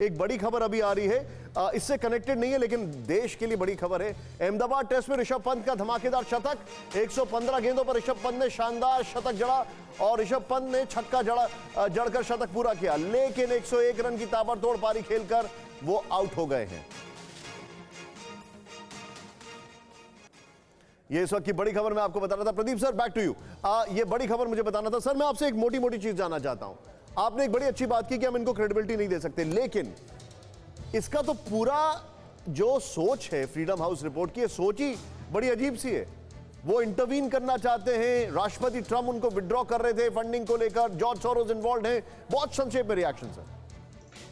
एक बड़ी खबर अभी आ रही है, इससे कनेक्टेड नहीं है लेकिन देश के लिए बड़ी खबर है। अहमदाबाद टेस्ट में ऋषभ पंत का धमाकेदार शतक, 115 गेंदों पर ऋषभ पंत ने शानदार शतक जड़ा और ऋषभ पंत ने छक्का जड़कर शतक पूरा किया, लेकिन 101 रन की ताबड़तोड़ पारी खेलकर वो आउट हो गए हैं। ये इस वक्त की बड़ी खबर मैं आपको बताना था। Pradeep sir, back to you. ये बड़ी खबर मुझे बताना था। सर, मैं आपसे एक मोटी मोटी चीज जानना चाहता हूं। आपने एक बड़ी अच्छी बात की कि हम इनको क्रेडिबिलिटी नहीं दे सकते, लेकिन इसका तो पूरा जो सोच है फ्रीडम हाउस रिपोर्ट की, सोच ही बड़ी अजीब सी है। वो इंटरवीन करना चाहते हैं, राष्ट्रपति ट्रंप उनको विड्रॉ कर रहे थे फंडिंग को लेकर, जॉर्ज सोरोस इन्वॉल्व हैं। बहुत संक्षेप में रिएक्शन सर।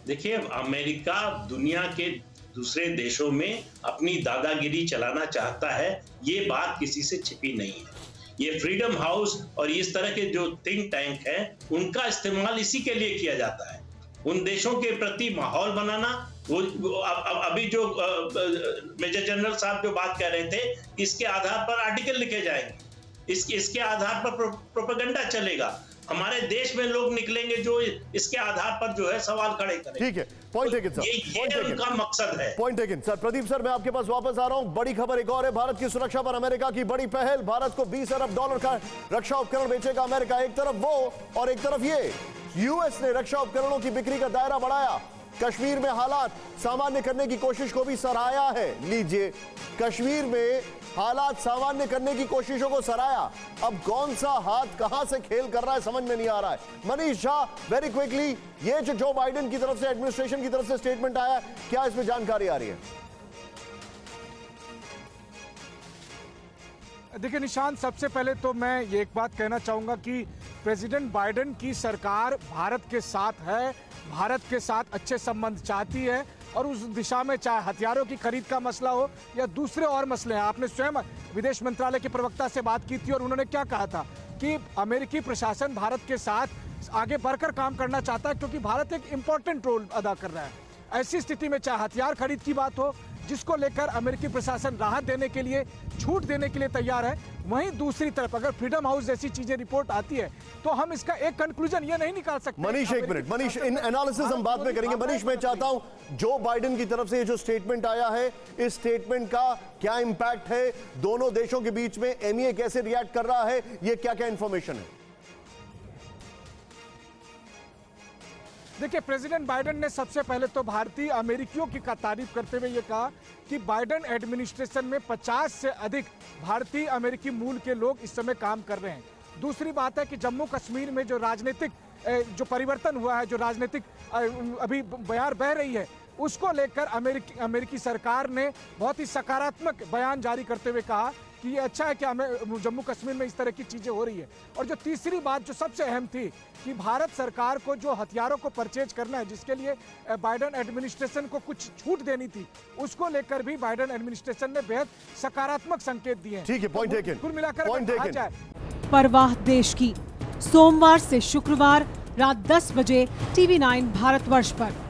देखिए, अमेरिका दुनिया के दूसरे देशों में अपनी दादागिरी चलाना चाहता है, ये बात किसी से छिपी नहीं है। ये फ्रीडम हाउस और इस तरह के जो थिंक टैंक हैं, उनका इस्तेमाल इसी के लिए किया जाता है, उन देशों के प्रति माहौल बनाना। वो अभी जो मेजर जनरल साहब जो बात कर रहे थे, इसके आधार पर आर्टिकल लिखे जाएंगे, इसके आधार पर प्रोपेगेंडा चलेगा, हमारे देश में लोग निकलेंगे जो इसके आधार पर जो है सवाल खड़े करें। ठीक है, पॉइंट टेकन सर, ये उनका मकसद है। Point taken sir. Pradeep sir, मैं आपके पास वापस आ रहा हूं। बड़ी खबर एक और है, भारत की सुरक्षा पर अमेरिका की बड़ी पहल। भारत को $20 अरब का रक्षा उपकरण बेचेगा अमेरिका। एक तरफ वो और एक तरफ ये। यूएस ने रक्षा उपकरणों की बिक्री का दायरा बढ़ाया, कश्मीर में हालात सामान्य करने की कोशिश को भी सराहा है। लीजिए, कश्मीर में हालात सामान्य करने की कोशिशों को सराहा। अब कौन सा हाथ कहां से खेल कर रहा है समझ में नहीं आ रहा है। मनीष झा, वेरी क्विकली, ये जो बाइडेन की तरफ से, एडमिनिस्ट्रेशन की तरफ से स्टेटमेंट आया, क्या इसमें जानकारी आ रही है? देखिए निशांत, सबसे पहले तो मैं ये एक बात कहना चाहूंगा कि प्रेसिडेंट बाइडेन की सरकार भारत के साथ है, भारत के साथ अच्छे संबंध चाहती है और उस दिशा में चाहे हथियारों की खरीद का मसला हो या दूसरे और मसले हैं। आपने स्वयं विदेश मंत्रालय के प्रवक्ता से बात की थी और उन्होंने क्या कहा था कि अमेरिकी प्रशासन भारत के साथ आगे बढ़कर काम करना चाहता है क्योंकि भारत एक इंपॉर्टेंट रोल अदा कर रहा है। ऐसी स्थिति में चाहे हथियार खरीद की बात हो, जिसको लेकर अमेरिकी प्रशासन राहत देने के लिए, छूट देने के लिए तैयार है, वहीं दूसरी तरफ अगर फ्रीडम हाउस जैसी चीजें रिपोर्ट आती है तो हम इसका एक कंक्लूजन ये नहीं निकाल सकते। मनीष, एक मिनट मनीष, इन एनालिसिस हम बाद में करेंगे। मनीष, मैं चाहता हूं जो बाइडेन की तरफ से ये जो स्टेटमेंट आया है, इस स्टेटमेंट का क्या इंपैक्ट है दोनों देशों के बीच में, एमईए कैसे रिएक्ट कर रहा है, ये क्या क्या इंफॉर्मेशन है? देखिए, प्रेसिडेंट बाइडेन ने सबसे पहले तो भारतीय अमेरिकियों की तारीफ करते हुए ये कहा कि बाइडेन एडमिनिस्ट्रेशन में 50 से अधिक भारतीय अमेरिकी मूल के लोग इस समय काम कर रहे हैं। दूसरी बात है कि जम्मू कश्मीर में जो राजनीतिक जो परिवर्तन हुआ है, जो राजनीतिक अभी बयार बह रही है, उसको लेकर अमेरिकी सरकार ने बहुत ही सकारात्मक बयान जारी करते हुए कहा कि ये अच्छा है कि हमें जम्मू कश्मीर में इस तरह की चीज़ें हो रही है। और जो तीसरी बात जो सबसे अहम थी कि भारत सरकार को जो हथियारों को परचेज करना है, जिसके लिए बाइडेन एडमिनिस्ट्रेशन को कुछ छूट देनी थी, उसको लेकर भी बाइडेन एडमिनिस्ट्रेशन ने बेहद सकारात्मक संकेत दिए हैं। ठीक है, पॉइंट टेकन। कुल मिलाकर परवाह देश की, सोमवार से शुक्रवार रात 10 बजे TV9 भारतवर्ष पर।